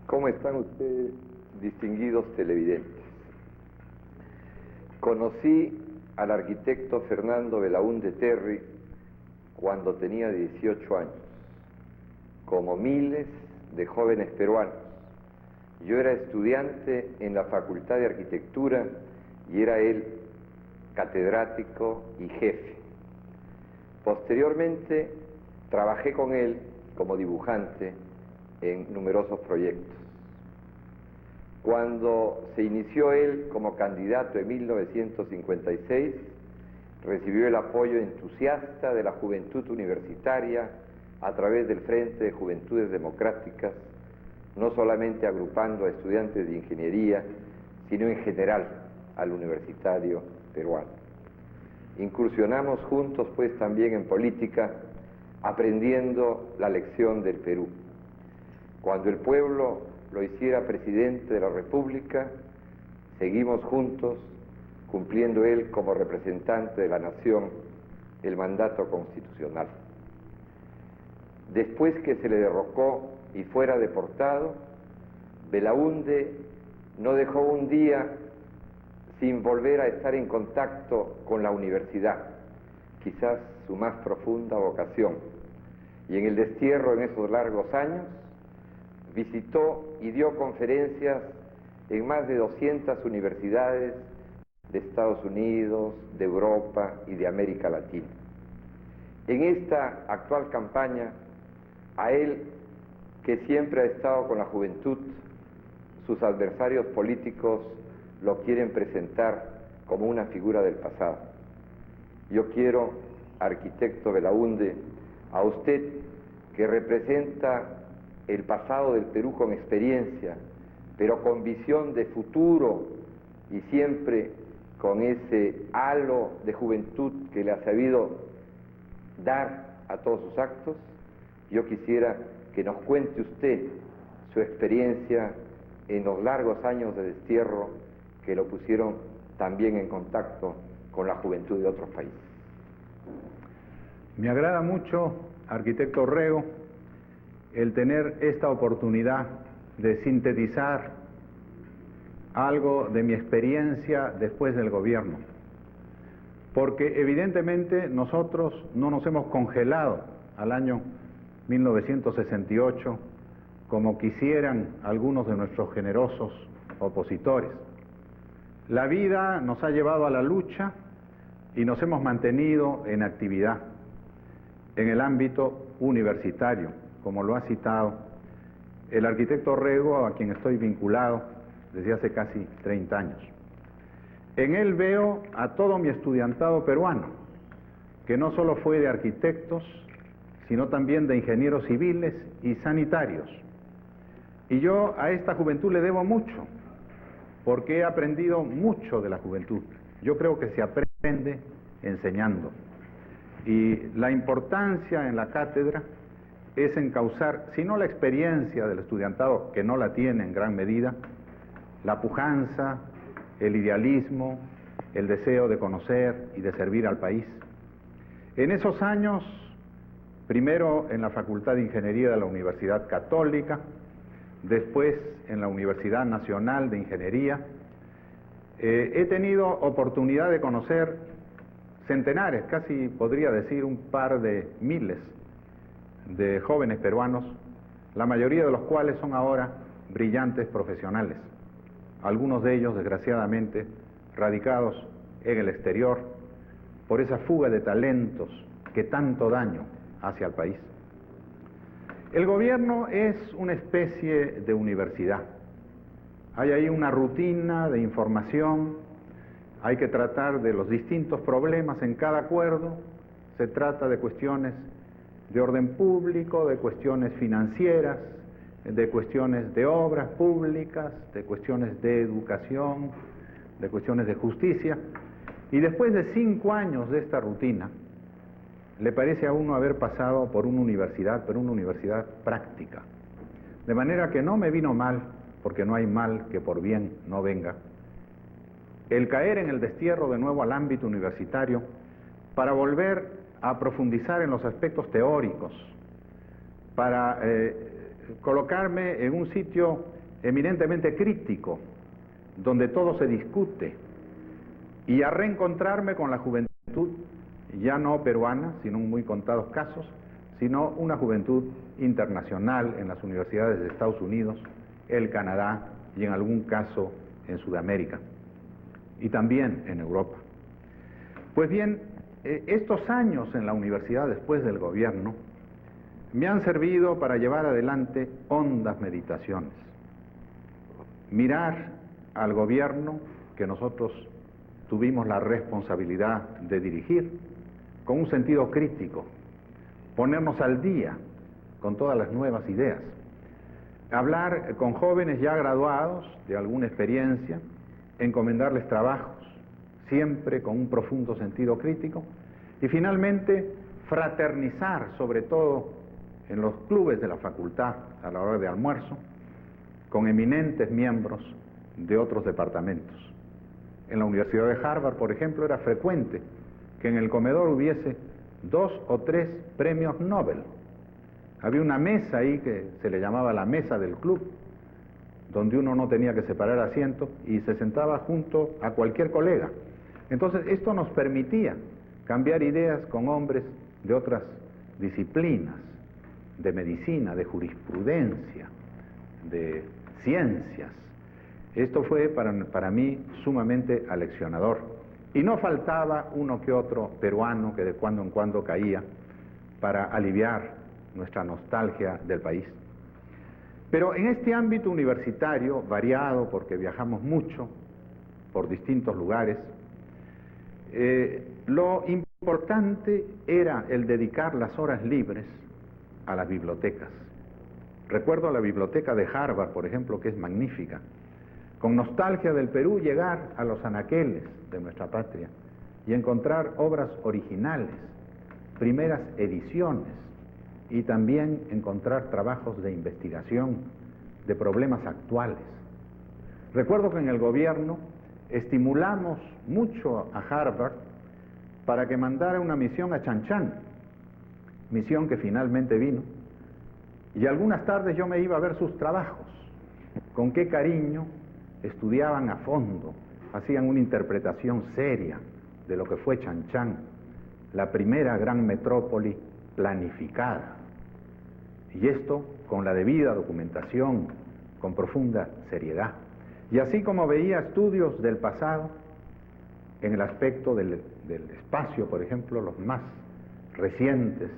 ¿Cómo están ustedes, distinguidos televidentes? Conocí al arquitecto Fernando Belaúnde Terry cuando tenía 18 años, como miles de jóvenes peruanos. Yo era estudiante en la Facultad de Arquitectura y era él catedrático y jefe. Posteriormente trabajé con él como dibujante en numerosos proyectos. Cuando se inició él como candidato en 1956, recibió el apoyo entusiasta de la juventud universitaria a través del Frente de Juventudes Democráticas, no solamente agrupando a estudiantes de ingeniería, sino en general al universitario peruano. Incursionamos juntos pues también en política, aprendiendo la lección del Perú. Cuando el pueblo lo hiciera presidente de la República, seguimos juntos, cumpliendo él como representante de la nación el mandato constitucional. Después que se le derrocó y fuera deportado, Belaúnde no dejó un día sin volver a estar en contacto con la universidad, quizás su más profunda vocación. Y en el destierro, en esos largos años, visitó y dio conferencias en más de 200 universidades de Estados Unidos, de Europa y de América Latina. En esta actual campaña, a él, que siempre ha estado con la juventud, sus adversarios políticos lo quieren presentar como una figura del pasado. Yo quiero, arquitecto Belaúnde, a usted, que representa el pasado del Perú con experiencia, pero con visión de futuro y siempre con ese halo de juventud que le ha sabido dar a todos sus actos, yo quisiera que nos cuente usted su experiencia en los largos años de destierro que lo pusieron también en contacto con la juventud de otros países. Me agrada mucho, arquitecto Orrego, el tener esta oportunidad de sintetizar algo de mi experiencia después del gobierno, porque evidentemente nosotros no nos hemos congelado al año 1968 como quisieran algunos de nuestros generosos opositores. La vida nos ha llevado a la lucha y nos hemos mantenido en actividad en el ámbito universitario, como lo ha citado el arquitecto Orrego, a quien estoy vinculado desde hace casi 30 años. En él veo a todo mi estudiantado peruano, que no solo fue de arquitectos, sino también de ingenieros civiles y sanitarios. Y yo a esta juventud le debo mucho, porque he aprendido mucho de la juventud. Yo creo que se aprende enseñando. Y la importancia en la cátedra es encauzar, si no la experiencia del estudiantado, que no la tiene en gran medida, la pujanza, el idealismo, el deseo de conocer y de servir al país. En esos años, primero en la Facultad de Ingeniería de la Universidad Católica, después en la Universidad Nacional de Ingeniería, he tenido oportunidad de conocer centenares, casi podría decir un par de miles de jóvenes peruanos, la mayoría de los cuales son ahora brillantes profesionales, algunos de ellos desgraciadamente radicados en el exterior por esa fuga de talentos que tanto daño hace al país. El gobierno es una especie de universidad. Hay ahí una rutina de información, hay que tratar de los distintos problemas en cada acuerdo, se trata de cuestiones de orden público, de cuestiones financieras, de cuestiones de obras públicas, de cuestiones de educación, de cuestiones de justicia. Y después de 5 años de esta rutina, le parece a uno haber pasado por una universidad, pero una universidad práctica. De manera que no me vino mal, porque no hay mal que por bien no venga, el caer en el destierro de nuevo al ámbito universitario para volver a profundizar en los aspectos teóricos, para colocarme en un sitio eminentemente crítico, donde todo se discute, y a reencontrarme con la juventud, ya no peruana, sino en muy contados casos, sino una juventud internacional en las universidades de Estados Unidos, el Canadá y en algún caso en Sudamérica, y también en Europa. Pues bien, estos años en la universidad después del gobierno me han servido para llevar adelante hondas meditaciones, mirar al gobierno que nosotros tuvimos la responsabilidad de dirigir con un sentido crítico, ponernos al día con todas las nuevas ideas, hablar con jóvenes ya graduados de alguna experiencia, encomendarles trabajos, siempre con un profundo sentido crítico, y finalmente fraternizar, sobre todo en los clubes de la facultad a la hora de almuerzo, con eminentes miembros de otros departamentos. En la Universidad de Harvard, por ejemplo, era frecuente que en el comedor hubiese 2 o 3 premios Nobel. Había una mesa ahí que se le llamaba la mesa del club, donde uno no tenía que separar asiento y se sentaba junto a cualquier colega. Entonces, esto nos permitía cambiar ideas con hombres de otras disciplinas, de medicina, de jurisprudencia, de ciencias. Esto fue para mí sumamente aleccionador. Y no faltaba uno que otro peruano que de cuando en cuando caía para aliviar nuestra nostalgia del país. Pero en este ámbito universitario, variado porque viajamos mucho por distintos lugares, lo importante era el dedicar las horas libres a las bibliotecas. Recuerdo la biblioteca de Harvard, por ejemplo, que es magnífica. Con nostalgia del Perú, llegar a los anaqueles de nuestra patria y encontrar obras originales, primeras ediciones, y también encontrar trabajos de investigación de problemas actuales. Recuerdo que en el gobierno estimulamos mucho a Harvard para que mandara una misión a Chan Chan, misión que finalmente vino, y algunas tardes yo me iba a ver sus trabajos, con qué cariño estudiaban a fondo, hacían una interpretación seria de lo que fue Chan Chan, la primera gran metrópoli planificada, y esto con la debida documentación, con profunda seriedad. Y así como veía estudios del pasado, en el aspecto del espacio, por ejemplo, los más recientes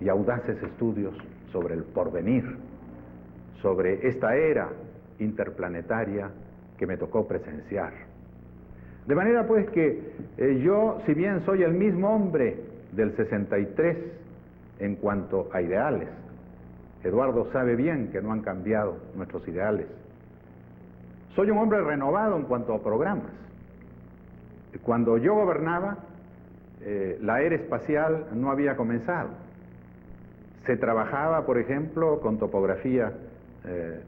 y audaces estudios sobre el porvenir, sobre esta era interplanetaria que me tocó presenciar. De manera pues que yo, si bien soy el mismo hombre del 63 en cuanto a ideales, Eduardo sabe bien que no han cambiado nuestros ideales. Soy un hombre renovado en cuanto a programas. Cuando yo gobernaba, la era espacial no había comenzado. Se trabajaba, por ejemplo, con topografía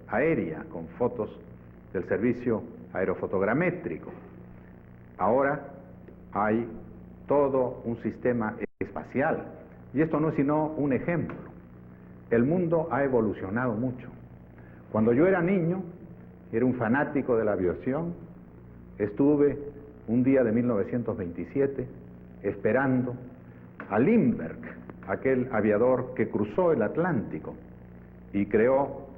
aérea, con fotos del servicio aerofotogramétrico. Ahora hay todo un sistema espacial, y esto no es sino un ejemplo. El mundo ha evolucionado mucho. Cuando yo era niño, era un fanático de la aviación, estuve un día de 1927 esperando a Lindbergh, aquel aviador que cruzó el Atlántico y creó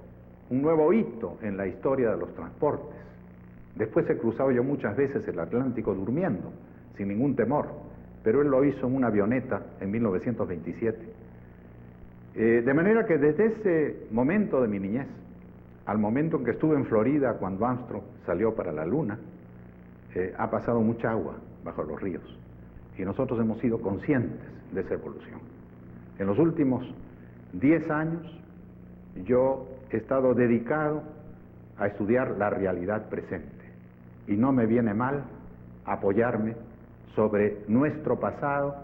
un nuevo hito en la historia de los transportes. Después he cruzado yo muchas veces el Atlántico durmiendo, sin ningún temor, pero él lo hizo en una avioneta en 1927. De manera que desde ese momento de mi niñez, al momento en que estuve en Florida cuando Armstrong salió para la Luna, ha pasado mucha agua bajo los ríos, y nosotros hemos sido conscientes de esa evolución. En los últimos 10 años yo he estado dedicado a estudiar la realidad presente, y no me viene mal apoyarme sobre nuestro pasado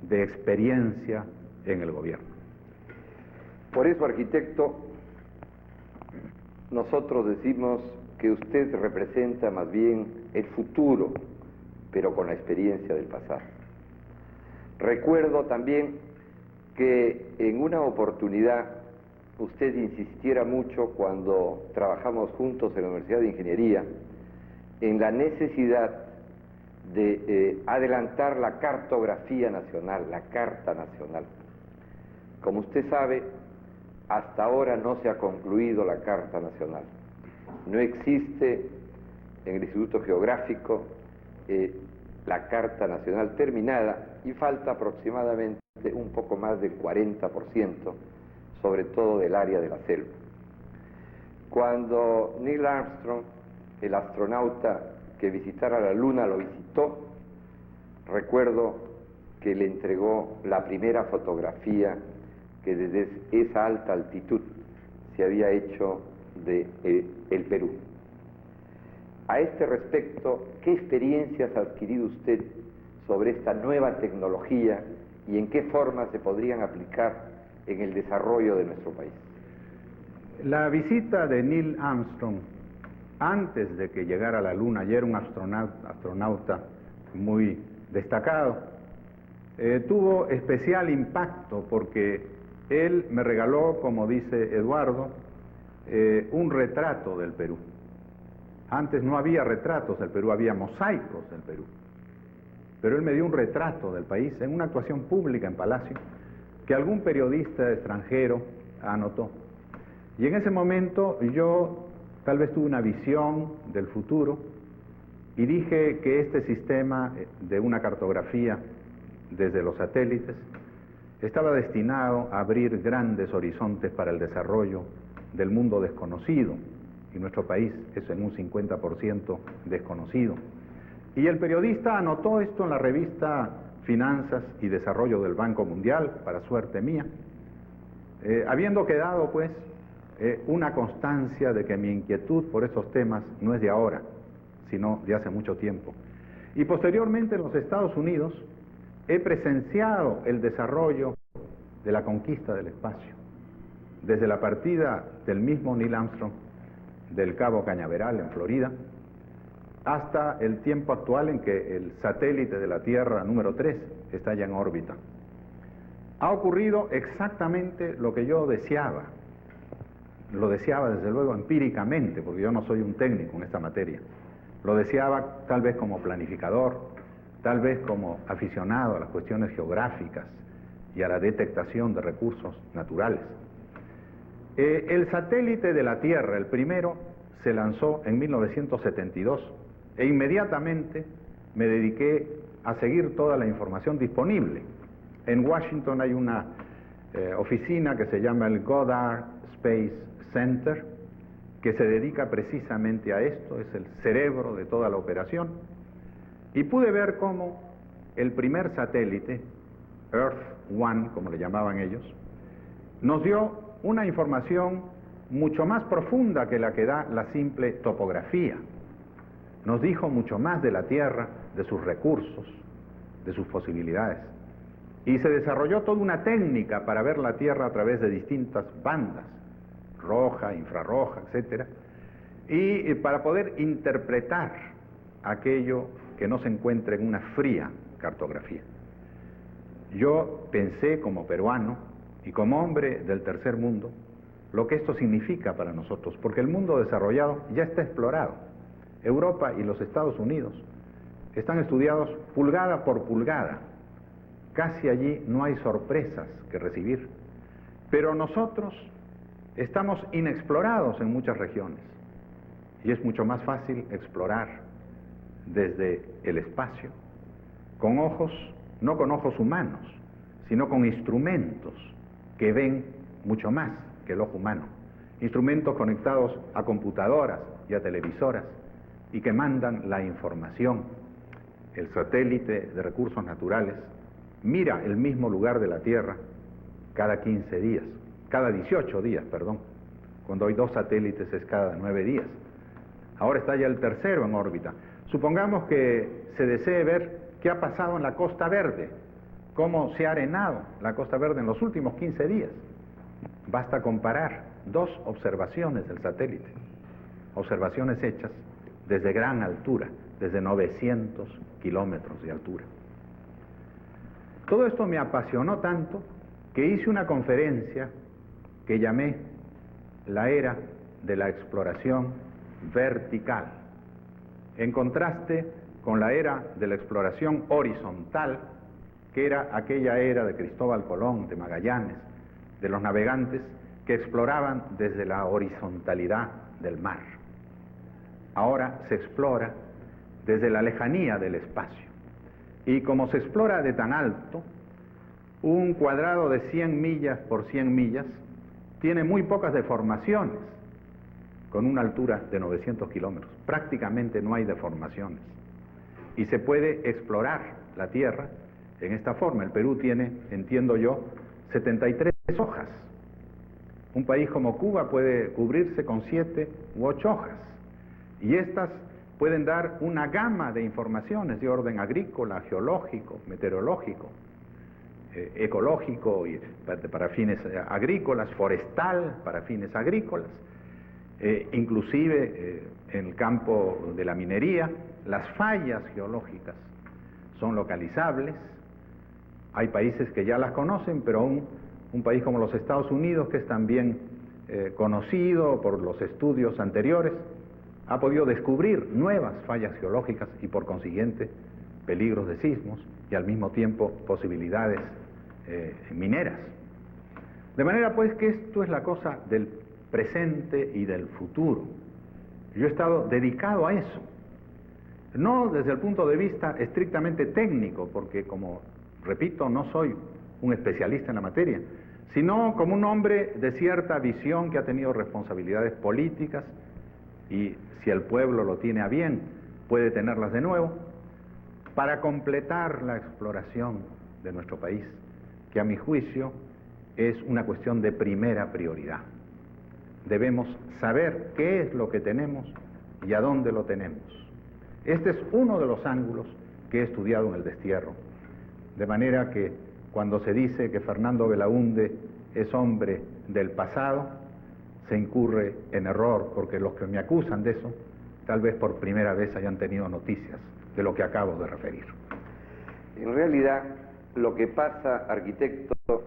de experiencia en el gobierno. Por eso, arquitecto, nosotros decimos que usted representa más bien el futuro, pero con la experiencia del pasado. Recuerdo también que en una oportunidad usted insistiera mucho cuando trabajamos juntos en la Universidad de Ingeniería en la necesidad de adelantar la cartografía nacional, la Carta Nacional. Como usted sabe, hasta ahora no se ha concluido la Carta Nacional. No existe en el Instituto Geográfico la Carta Nacional terminada y falta aproximadamente un poco más del 40%, sobre todo del área de la selva. Cuando Neil Armstrong, el astronauta que visitara la Luna, lo visitó, recuerdo que le entregó la primera fotografía que desde esa alta altitud se había hecho de el Perú. A este respecto, ¿qué experiencias ha adquirido usted sobre esta nueva tecnología y en qué forma se podrían aplicar en el desarrollo de nuestro país? La visita de Neil Armstrong, antes de que llegara a la Luna, ya era un astronauta muy destacado, tuvo especial impacto porque él me regaló, como dice Eduardo, un retrato del Perú. Antes no había retratos del Perú, había mosaicos del Perú. Pero él me dio un retrato del país en una actuación pública en Palacio que algún periodista extranjero anotó. Y en ese momento yo tal vez tuve una visión del futuro y dije que este sistema de una cartografía desde los satélites estaba destinado a abrir grandes horizontes para el desarrollo del mundo desconocido, y nuestro país es en un 50% desconocido. Y el periodista anotó esto en la revista Finanzas y Desarrollo del Banco Mundial, para suerte mía, habiendo quedado pues una constancia de que mi inquietud por estos temas no es de ahora, sino de hace mucho tiempo. Y posteriormente en los Estados Unidos he presenciado el desarrollo de la conquista del espacio, desde la partida del mismo Neil Armstrong del Cabo Cañaveral en Florida, hasta el tiempo actual en que el satélite de la Tierra número 3 está ya en órbita. Ha ocurrido exactamente lo que yo deseaba. Lo deseaba desde luego empíricamente, porque yo no soy un técnico en esta materia. Lo deseaba tal vez como planificador, tal vez como aficionado a las cuestiones geográficas y a la detectación de recursos naturales. El satélite de la Tierra, el primero, se lanzó en 1972 e inmediatamente me dediqué a seguir toda la información disponible. En Washington hay una oficina que se llama el Goddard Space Center, que se dedica precisamente a esto, es el cerebro de toda la operación, y pude ver cómo el primer satélite, Earth One, como le llamaban ellos, nos dio una información mucho más profunda que la que da la simple topografía. Nos dijo mucho más de la Tierra, de sus recursos, de sus posibilidades. Y se desarrolló toda una técnica para ver la Tierra a través de distintas bandas, roja, infrarroja, etc. Y para poder interpretar aquello que no se encuentra en una fría cartografía. Yo pensé como peruano y como hombre del tercer mundo lo que esto significa para nosotros, porque el mundo desarrollado ya está explorado. Europa y los Estados Unidos están estudiados pulgada por pulgada. Casi allí no hay sorpresas que recibir. Pero nosotros estamos inexplorados en muchas regiones y es mucho más fácil explorar desde el espacio con ojos, no con ojos humanos, sino con instrumentos que ven mucho más que el ojo humano, instrumentos conectados a computadoras y a televisoras y que mandan la información. El satélite de recursos naturales mira el mismo lugar de la Tierra cada 15 días, cada 18 días, perdón. Cuando hay 2 satélites es cada 9 días. Ahora está ya el tercero en órbita. Supongamos que se desee ver qué ha pasado en la Costa Verde, cómo se ha arenado la Costa Verde en los últimos 15 días. Basta comparar 2 observaciones del satélite, observaciones hechas desde gran altura, desde 900 kilómetros de altura. Todo esto me apasionó tanto que hice una conferencia que llamé la era de la exploración vertical, en contraste con la era de la exploración horizontal, que era aquella era de Cristóbal Colón, de Magallanes, de los navegantes que exploraban desde la horizontalidad del mar. Ahora se explora desde la lejanía del espacio. Y como se explora de tan alto, un cuadrado de 100 millas por 100 millas tiene muy pocas deformaciones, con una altura de 900 kilómetros. Prácticamente no hay deformaciones. Y se puede explorar la Tierra en esta forma. El Perú tiene, entiendo yo, 73 hojas. Un país como Cuba puede cubrirse con 7 u 8 hojas. Y estas pueden dar una gama de informaciones de orden agrícola, geológico, meteorológico, ecológico, y para fines agrícolas, forestal para fines agrícolas, inclusive en el campo de la minería. Las fallas geológicas son localizables. Hay países que ya las conocen, pero aún un país como los Estados Unidos, que es también conocido por los estudios anteriores, ha podido descubrir nuevas fallas geológicas y por consiguiente peligros de sismos y al mismo tiempo posibilidades mineras. De manera pues que esto es la cosa del presente y del futuro. Yo he estado dedicado a eso, no desde el punto de vista estrictamente técnico, porque como repito, no soy un especialista en la materia, sino como un hombre de cierta visión que ha tenido responsabilidades políticas y si el pueblo lo tiene a bien, puede tenerlas de nuevo, para completar la exploración de nuestro país, que a mi juicio es una cuestión de primera prioridad. Debemos saber qué es lo que tenemos y a dónde lo tenemos. Este es uno de los ángulos que he estudiado en el destierro, de manera que cuando se dice que Fernando Belaúnde es hombre del pasado, se incurre en error, porque los que me acusan de eso, tal vez por primera vez hayan tenido noticias de lo que acabo de referir. En realidad, lo que pasa, arquitecto,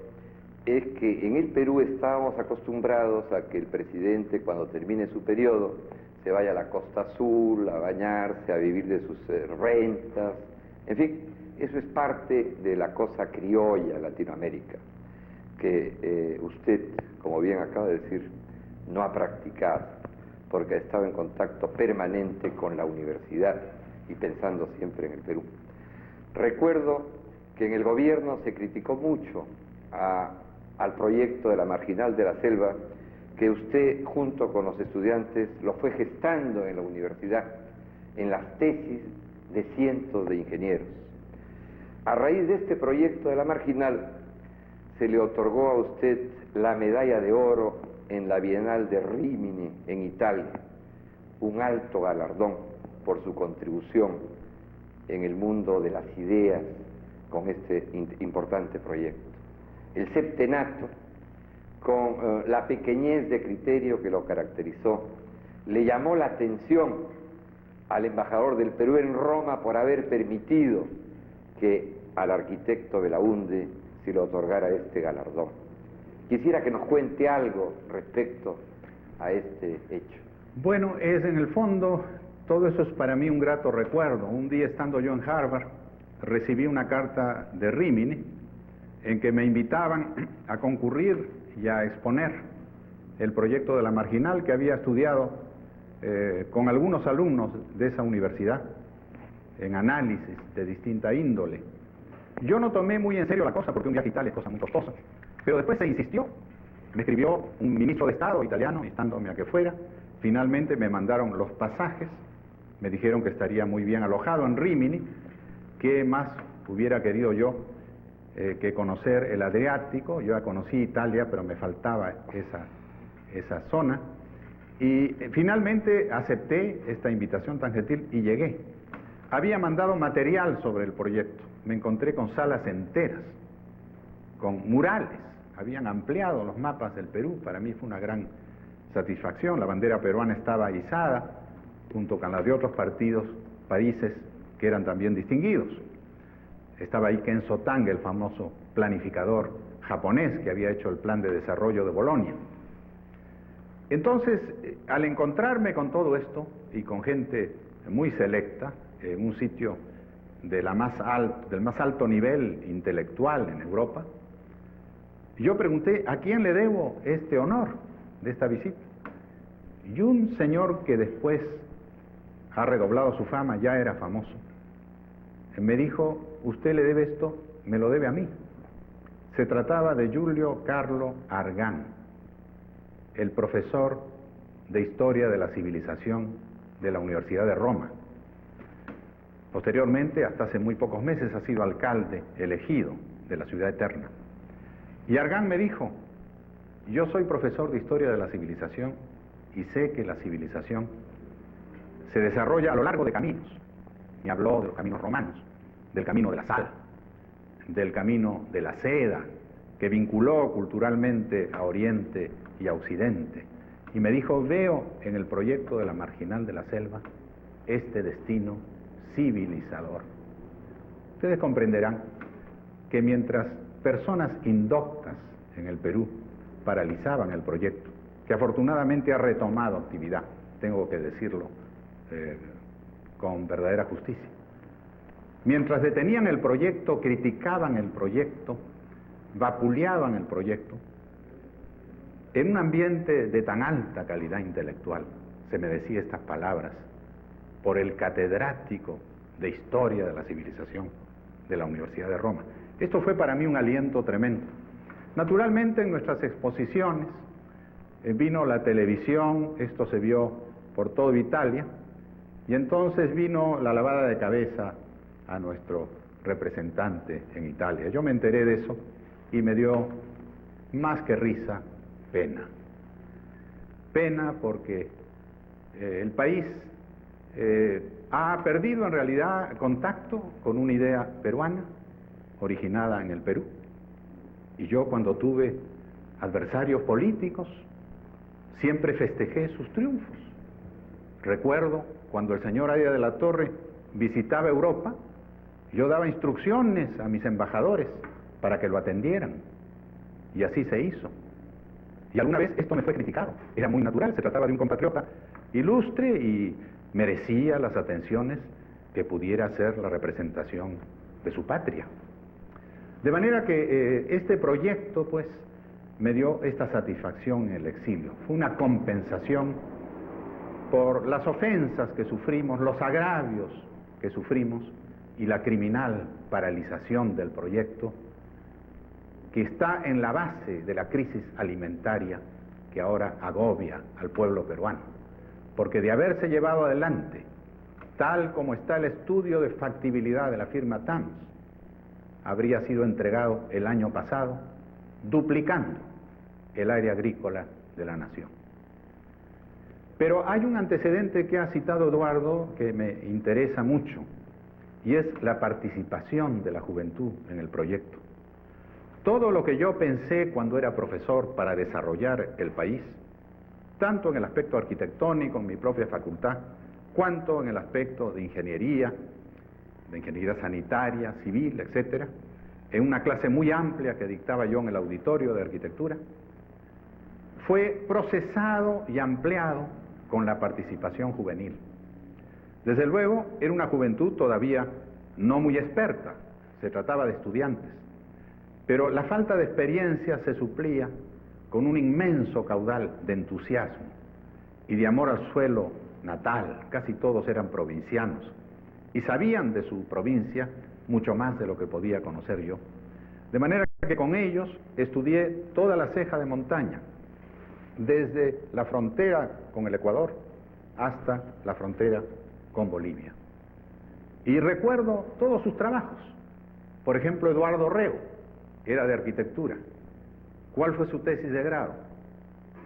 es que en el Perú estábamos acostumbrados a que el presidente, cuando termine su periodo, se vaya a la Costa Azul, a bañarse, a vivir de sus rentas, en fin, eso es parte de la cosa criolla Latinoamérica, que usted, como bien acaba de decir, no ha practicado, porque ha estado en contacto permanente con la universidad y pensando siempre en el Perú. Recuerdo que en el gobierno se criticó mucho al proyecto de la Marginal de la Selva, que usted junto con los estudiantes lo fue gestando en la universidad, en las tesis de cientos de ingenieros. A raíz de este proyecto de la Marginal, se le otorgó a usted la medalla de oro en la Bienal de Rímini, en Italia, un alto galardón por su contribución en el mundo de las ideas con este importante proyecto. El septenato, con la pequeñez de criterio que lo caracterizó, le llamó la atención al embajador del Perú en Roma por haber permitido que al arquitecto Belaúnde se le otorgara este galardón. Quisiera que nos cuente algo respecto a este hecho. Bueno, en el fondo, todo eso es para mí un grato recuerdo. Un día estando yo en Harvard, recibí una carta de Rímini en que me invitaban a concurrir y a exponer el proyecto de la Marginal que había estudiado con algunos alumnos de esa universidad en análisis de distinta índole. Yo no tomé muy en serio la cosa porque un viaje a Italia es cosa muy costosa, pero después se insistió. Me escribió un ministro de Estado italiano instándome a que fuera. Finalmente me mandaron los pasajes, me dijeron que estaría muy bien alojado en Rímini. ¿Qué más hubiera querido yo que conocer el Adriático? Yo ya conocí Italia, pero me faltaba esa zona. Y finalmente acepté esta invitación tan gentil y llegué. Había mandado material sobre el proyecto. Me encontré con salas enteras, con murales. Habían ampliado los mapas del Perú. Para mí fue una gran satisfacción. La bandera peruana estaba izada, junto con la de otros países que eran también distinguidos. Estaba ahí Kenzo Tange, el famoso planificador japonés que había hecho el plan de desarrollo de Bolonia. Entonces, al encontrarme con todo esto y con gente muy selecta, en un sitio del más alto nivel intelectual en Europa, yo pregunté, ¿a quién le debo este honor de esta visita? Y un señor que después ha redoblado su fama, ya era famoso, me dijo, usted le debe esto, me lo debe a mí. Se trataba de Giulio Carlo Argan, el profesor de Historia de la Civilización de la Universidad de Roma. Posteriormente, hasta hace muy pocos meses, ha sido alcalde elegido de la Ciudad Eterna. Y Argan me dijo, yo soy profesor de Historia de la Civilización y sé que la civilización se desarrolla a lo largo de caminos. Me habló de los caminos romanos, del camino de la sal, del camino de la seda, que vinculó culturalmente a Oriente y a Occidente. Y me dijo, veo en el proyecto de la Marginal de la Selva este destino civilizador. Ustedes comprenderán que mientras personas indoctas en el Perú paralizaban el proyecto, que afortunadamente ha retomado actividad, tengo que decirlo con verdadera justicia. Mientras detenían el proyecto, criticaban el proyecto, vapuleaban el proyecto, en un ambiente de tan alta calidad intelectual, se me decía estas palabras por el catedrático de Historia de la Civilización de la Universidad de Roma. Esto fue para mí un aliento tremendo. Naturalmente, en nuestras exposiciones vino la televisión, esto se vio por toda Italia, y entonces vino la lavada de cabeza a nuestro representante en Italia. Yo me enteré de eso y me dio más que risa, pena. Pena porque el país ha perdido en realidad contacto con una idea peruana originada en el Perú. Y yo, cuando tuve adversarios políticos, siempre festejé sus triunfos. Recuerdo cuando el señor Aya de la Torre visitaba Europa, yo daba instrucciones a mis embajadores para que lo atendieran, y así se hizo. Y alguna vez esto me fue criticado, era muy natural, se trataba de un compatriota ilustre y merecía las atenciones que pudiera ser la representación de su patria. De manera que este proyecto, pues, me dio esta satisfacción en el exilio. Fue una compensación por las ofensas que sufrimos, los agravios que sufrimos y la criminal paralización del proyecto que está en la base de la crisis alimentaria que ahora agobia al pueblo peruano. Porque de haberse llevado adelante, tal como está el estudio de factibilidad de la firma TAMS, habría sido entregado el año pasado, duplicando el área agrícola de la nación. Pero hay un antecedente que ha citado Eduardo que me interesa mucho, y es la participación de la juventud en el proyecto. Todo lo que yo pensé cuando era profesor para desarrollar el país, tanto en el aspecto arquitectónico, en mi propia facultad, cuanto en el aspecto de ingeniería sanitaria, civil, etcétera, en una clase muy amplia que dictaba yo en el auditorio de arquitectura, fue procesado y ampliado con la participación juvenil. Desde luego, era una juventud todavía no muy experta, se trataba de estudiantes, pero la falta de experiencia se suplía con un inmenso caudal de entusiasmo y de amor al suelo natal. Casi todos eran provincianos y sabían de su provincia mucho más de lo que podía conocer yo. De manera que con ellos estudié toda la ceja de montaña, desde la frontera con el Ecuador hasta la frontera con Bolivia. Y recuerdo todos sus trabajos. Por ejemplo, Eduardo Reo era de arquitectura. ¿Cuál fue su tesis de grado?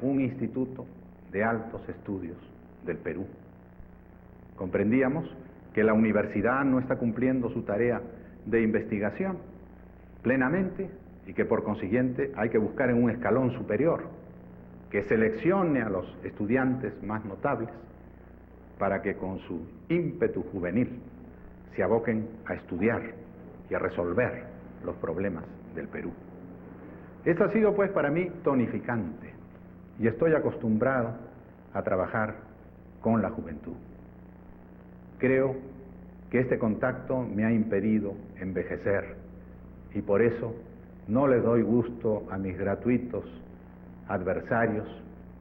Un instituto de altos estudios del Perú. Comprendíamos que la universidad no está cumpliendo su tarea de investigación plenamente y que por consiguiente hay que buscar en un escalón superior que seleccione a los estudiantes más notables para que con su ímpetu juvenil se aboquen a estudiar y a resolver los problemas del Perú. Esto ha sido pues para mí tonificante y estoy acostumbrado a trabajar con la juventud. Creo que este contacto me ha impedido envejecer y por eso no les doy gusto a mis gratuitos adversarios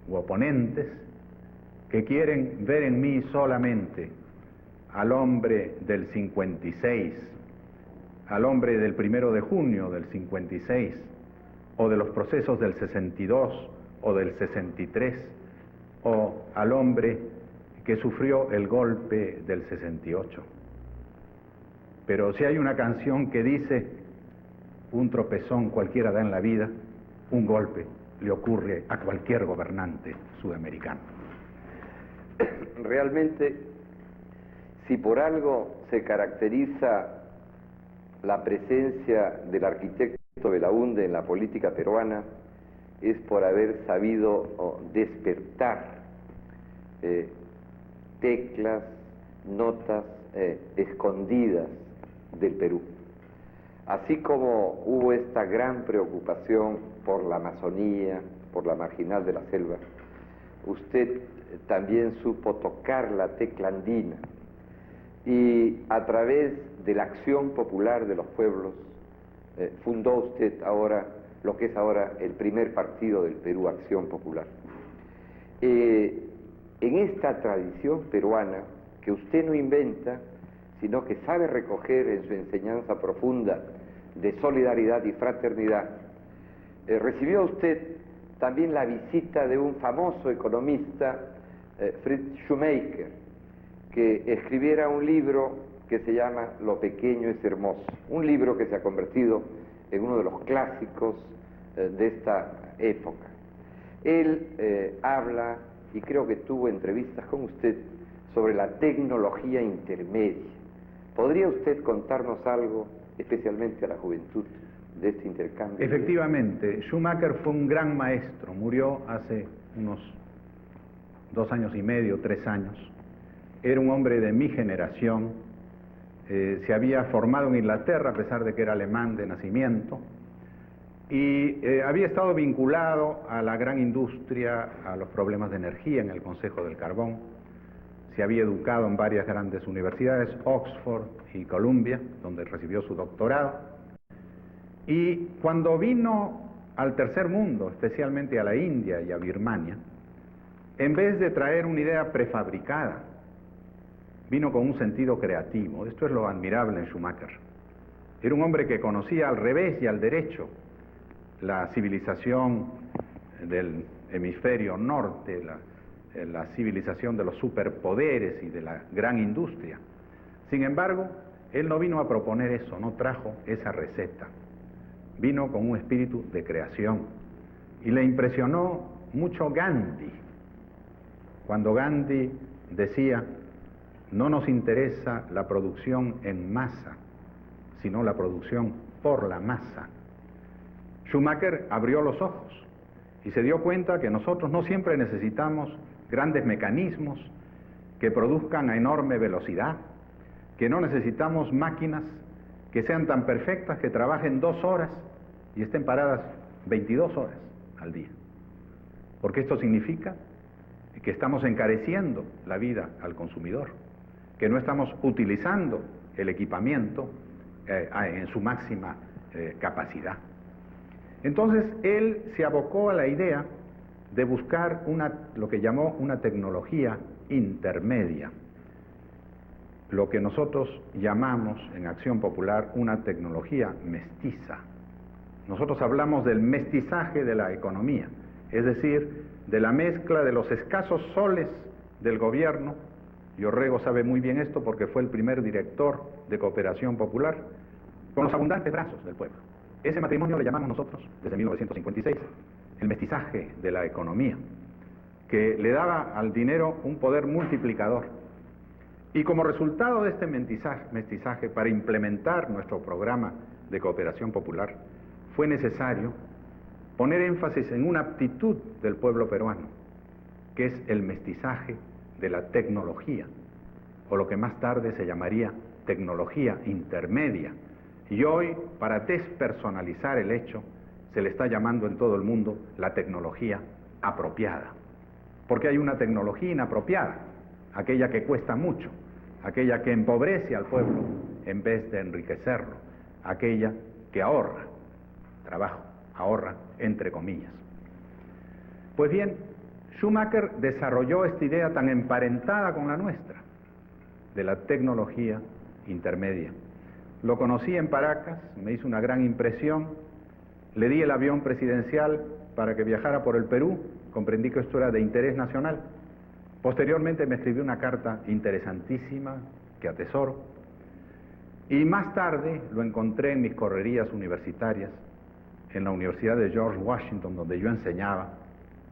u oponentes que quieren ver en mí solamente al hombre del 56, al hombre del 1 de junio del 56, o de los procesos del 62 o del 63, o al hombre que sufrió el golpe del 68. Pero si hay una canción que dice: un tropezón cualquiera da en la vida, un golpe le ocurre a cualquier gobernante sudamericano. Realmente, si por algo se caracteriza la presencia del arquitecto Belaúnde en la política peruana, es por haber sabido despertar teclas, notas escondidas del Perú. Así como hubo esta gran preocupación por la Amazonía, por la marginal de la selva, usted también supo tocar la tecla andina y a través de la acción popular de los pueblos fundó usted ahora lo que es ahora el primer partido del Perú, Acción Popular. En esta tradición peruana que usted no inventa, sino que sabe recoger en su enseñanza profunda de solidaridad y fraternidad, recibió usted también la visita de un famoso economista, Fritz Schumacher, que escribiera un libro que se llama Lo pequeño es hermoso, un libro que se ha convertido en uno de los clásicos de esta época. Él habla, y creo que tuvo entrevistas con usted, sobre la tecnología intermedia. ¿Podría usted contarnos algo, especialmente a la juventud, de este intercambio? Efectivamente, Schumacher fue un gran maestro, murió hace unos 2 años y medio, 3 años. Era un hombre de mi generación, se había formado en Inglaterra a pesar de que era alemán de nacimiento, y había estado vinculado a la gran industria, a los problemas de energía en el Consejo del Carbón. Se había educado en varias grandes universidades, Oxford y Columbia, donde recibió su doctorado. Y cuando vino al tercer mundo, especialmente a la India y a Birmania, en vez de traer una idea prefabricada, vino con un sentido creativo. Esto es lo admirable en Schumacher. Era un hombre que conocía al revés y al derecho la civilización del hemisferio norte, la civilización de los superpoderes y de la gran industria. Sin embargo, él no vino a proponer eso, no trajo esa receta. Vino con un espíritu de creación. Y le impresionó mucho Gandhi, cuando Gandhi decía: no nos interesa la producción en masa, sino la producción por la masa. Schumacher abrió los ojos y se dio cuenta que nosotros no siempre necesitamos grandes mecanismos que produzcan a enorme velocidad, que no necesitamos máquinas que sean tan perfectas que trabajen 2 horas y estén paradas 22 horas al día. Porque esto significa que estamos encareciendo la vida al consumidor, que no estamos utilizando el equipamiento en su máxima capacidad. Entonces él se abocó a la idea de buscar lo que llamó una tecnología intermedia, lo que nosotros llamamos en Acción Popular una tecnología mestiza. Nosotros hablamos del mestizaje de la economía, es decir, de la mezcla de los escasos soles del gobierno. Orrego sabe muy bien esto porque fue el primer director de Cooperación Popular, con los abundantes brazos del pueblo. Ese matrimonio le llamamos nosotros, desde 1956, el mestizaje de la economía, que le daba al dinero un poder multiplicador. Y como resultado de este mestizaje, para implementar nuestro programa de Cooperación Popular, fue necesario poner énfasis en una aptitud del pueblo peruano, que es el mestizaje de la tecnología, o lo que más tarde se llamaría tecnología intermedia. Y hoy, para despersonalizar el hecho, se le está llamando en todo el mundo la tecnología apropiada, porque hay una tecnología inapropiada, aquella que cuesta mucho, aquella que empobrece al pueblo en vez de enriquecerlo, aquella que ahorra trabajo, ahorra entre comillas. Pues bien, Schumacher desarrolló esta idea tan emparentada con la nuestra, de la tecnología intermedia. Lo conocí en Paracas, me hizo una gran impresión, le di el avión presidencial para que viajara por el Perú, comprendí que esto era de interés nacional. Posteriormente me escribió una carta interesantísima que atesoro, y más tarde lo encontré en mis correrías universitarias, en la Universidad de George Washington, donde yo enseñaba,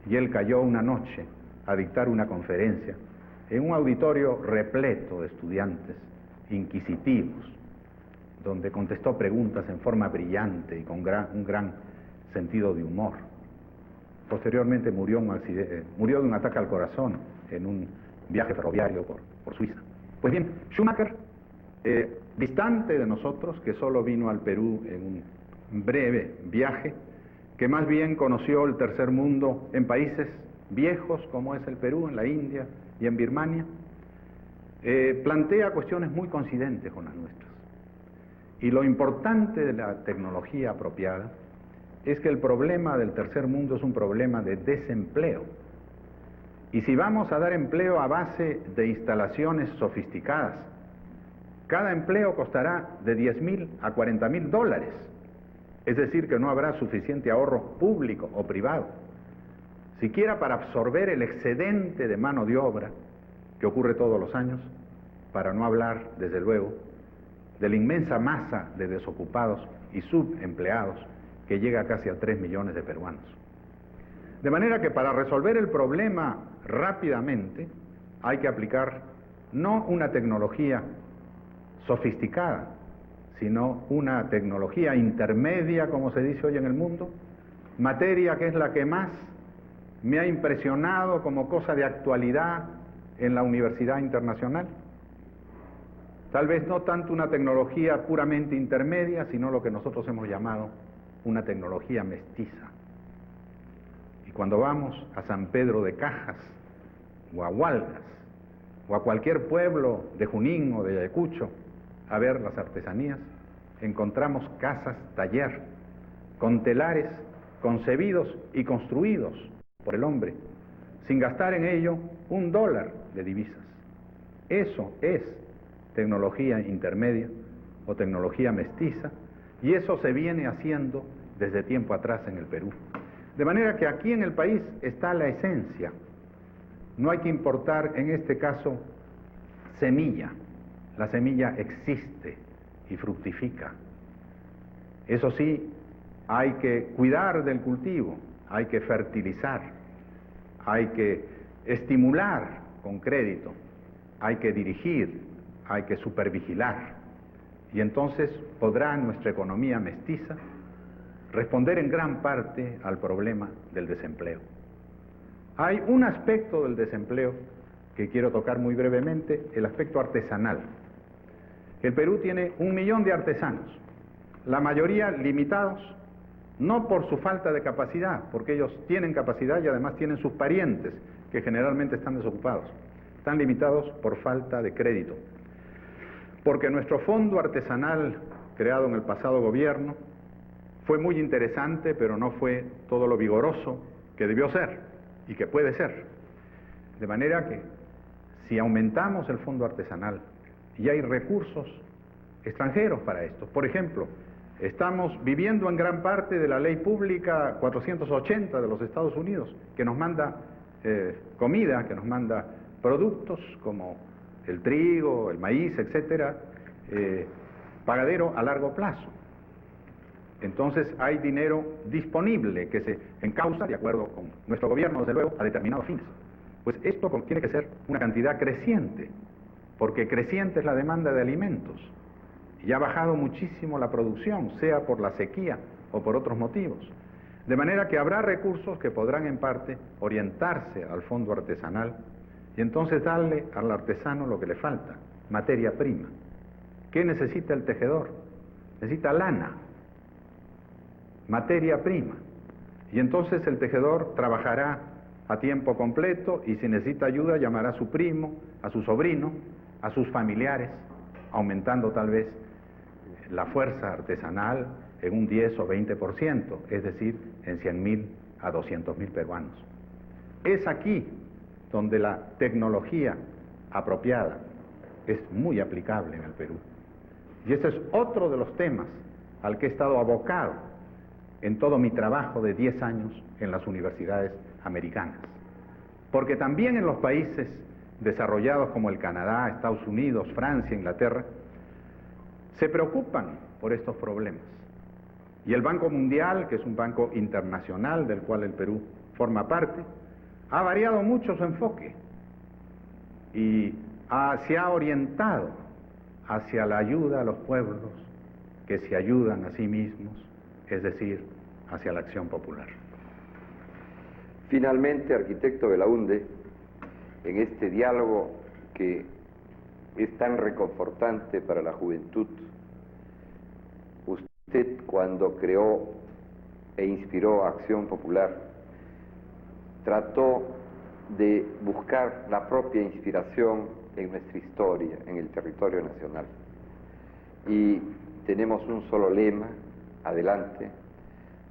y él cayó una noche a dictar una conferencia en un auditorio repleto de estudiantes inquisitivos, donde contestó preguntas en forma brillante y con un gran sentido de humor. Posteriormente murió de un ataque al corazón en un viaje ferroviario por Suiza. Pues bien, Schumacher, distante de nosotros, que solo vino al Perú en un breve viaje, que más bien conoció el tercer mundo en países viejos como es el Perú, en la India y en Birmania, plantea cuestiones muy coincidentes con las nuestras. Y lo importante de la tecnología apropiada es que el problema del tercer mundo es un problema de desempleo. Y si vamos a dar empleo a base de instalaciones sofisticadas, cada empleo costará de $10,000 a $40,000. Es decir, que no habrá suficiente ahorro público o privado, siquiera para absorber el excedente de mano de obra que ocurre todos los años, para no hablar, desde luego, de la inmensa masa de desocupados y subempleados que llega casi a 3 millones de peruanos. De manera que para resolver el problema rápidamente hay que aplicar no una tecnología sofisticada, sino una tecnología intermedia, como se dice hoy en el mundo, materia que es la que más me ha impresionado como cosa de actualidad en la Universidad Internacional. Tal vez no tanto una tecnología puramente intermedia, sino lo que nosotros hemos llamado una tecnología mestiza. Y cuando vamos a San Pedro de Cajas, o a Hualgas, o a cualquier pueblo de Junín o de Ayacucho, a ver las artesanías, encontramos casas taller, con telares concebidos y construidos por el hombre, sin gastar en ello $1 de divisas. Eso es tecnología intermedia o tecnología mestiza, y eso se viene haciendo desde tiempo atrás en el Perú. De manera que aquí en el país está la esencia. No hay que importar, en este caso, semilla. La semilla existe y fructifica. Eso sí, hay que cuidar del cultivo, hay que fertilizar, hay que estimular con crédito, hay que dirigir, hay que supervigilar. Y entonces podrá nuestra economía mestiza responder en gran parte al problema del desempleo. Hay un aspecto del desempleo que quiero tocar muy brevemente, el aspecto artesanal. El Perú tiene 1 millón de artesanos, la mayoría limitados, no por su falta de capacidad, porque ellos tienen capacidad y además tienen sus parientes, que generalmente están desocupados. Están limitados por falta de crédito. Porque nuestro fondo artesanal, creado en el pasado gobierno, fue muy interesante, pero no fue todo lo vigoroso que debió ser y que puede ser. De manera que, si aumentamos el fondo artesanal, y hay recursos extranjeros para esto. Por ejemplo, estamos viviendo en gran parte de la ley pública 480 de los Estados Unidos, que nos manda comida, que nos manda productos como el trigo, el maíz, etcétera, pagadero a largo plazo. Entonces hay dinero disponible que se encausa, de acuerdo con nuestro gobierno, desde luego, a determinados fines. Pues esto tiene que ser una cantidad creciente, porque creciente es la demanda de alimentos, y ha bajado muchísimo la producción, sea por la sequía o por otros motivos. De manera que habrá recursos que podrán en parte orientarse al fondo artesanal y entonces darle al artesano lo que le falta, materia prima. ¿Qué necesita el tejedor? Necesita lana, materia prima. Y entonces el tejedor trabajará a tiempo completo y si necesita ayuda llamará a su primo, a su sobrino, a sus familiares, aumentando tal vez la fuerza artesanal en un 10 o 20%, es decir, en 100.000 a 200.000 peruanos. Es aquí donde la tecnología apropiada es muy aplicable en el Perú. Y ese es otro de los temas al que he estado abocado en todo mi trabajo de 10 años en las universidades americanas. Porque también en los países desarrollados como el Canadá, Estados Unidos, Francia, Inglaterra, se preocupan por estos problemas. Y el Banco Mundial, que es un banco internacional del cual el Perú forma parte, ha variado mucho su enfoque y se ha orientado hacia la ayuda a los pueblos que se ayudan a sí mismos, es decir, hacia la acción popular. Finalmente, arquitecto Belaúnde, en este diálogo que es tan reconfortante para la juventud, usted cuando creó e inspiró Acción Popular, trató de buscar la propia inspiración en nuestra historia, en el territorio nacional. Y tenemos un solo lema, adelante,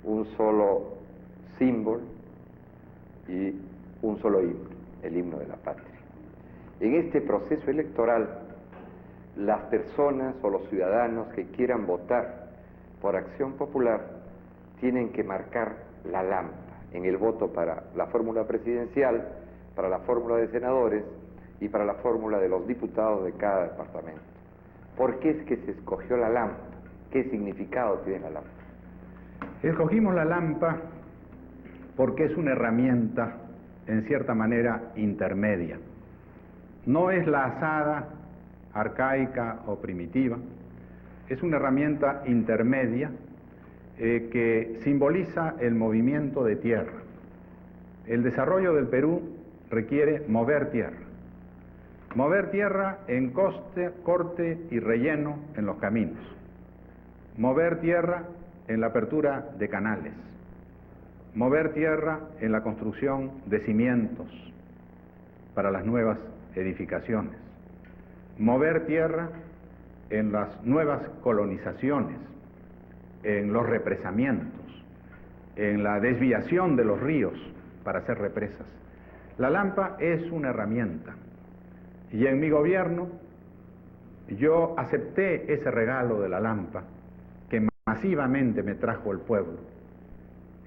un solo símbolo y un solo himno, el himno de la patria. En este proceso electoral, las personas o los ciudadanos que quieran votar por Acción Popular tienen que marcar la lámpara en el voto para la fórmula presidencial, para la fórmula de senadores y para la fórmula de los diputados de cada departamento. ¿Por qué es que se escogió la lámpara? ¿Qué significado tiene la lámpara? Escogimos la lámpara porque es una herramienta, en cierta manera, intermedia. No es la azada, arcaica o primitiva, es una herramienta intermedia que simboliza el movimiento de tierra. El desarrollo del Perú requiere mover tierra en corte y relleno en los caminos, mover tierra en la apertura de canales, mover tierra en la construcción de cimientos para las nuevas edificaciones, mover tierra en las nuevas colonizaciones, en los represamientos, en la desviación de los ríos para hacer represas. La lámpara es una herramienta y en mi gobierno yo acepté ese regalo de la lámpara que masivamente me trajo el pueblo.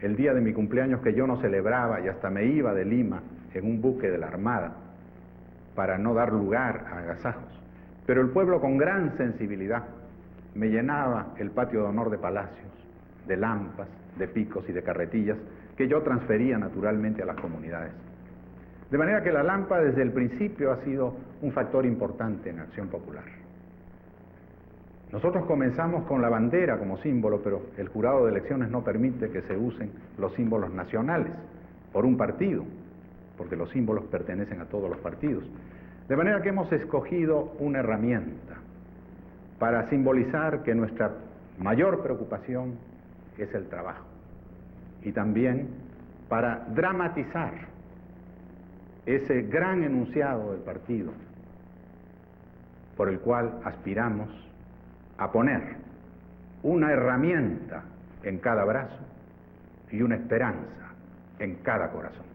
El día de mi cumpleaños, que yo no celebraba y hasta me iba de Lima en un buque de la Armada para no dar lugar a agasajos, pero el pueblo con gran sensibilidad me llenaba el patio de honor de palacios, de lámparas, de picos y de carretillas que yo transfería naturalmente a las comunidades. De manera que la lámpara desde el principio ha sido un factor importante en Acción Popular. Nosotros comenzamos con la bandera como símbolo, pero el jurado de elecciones no permite que se usen los símbolos nacionales por un partido, porque los símbolos pertenecen a todos los partidos. De manera que hemos escogido una herramienta para simbolizar que nuestra mayor preocupación es el trabajo y también para dramatizar ese gran enunciado del partido por el cual aspiramos a poner una herramienta en cada brazo y una esperanza en cada corazón.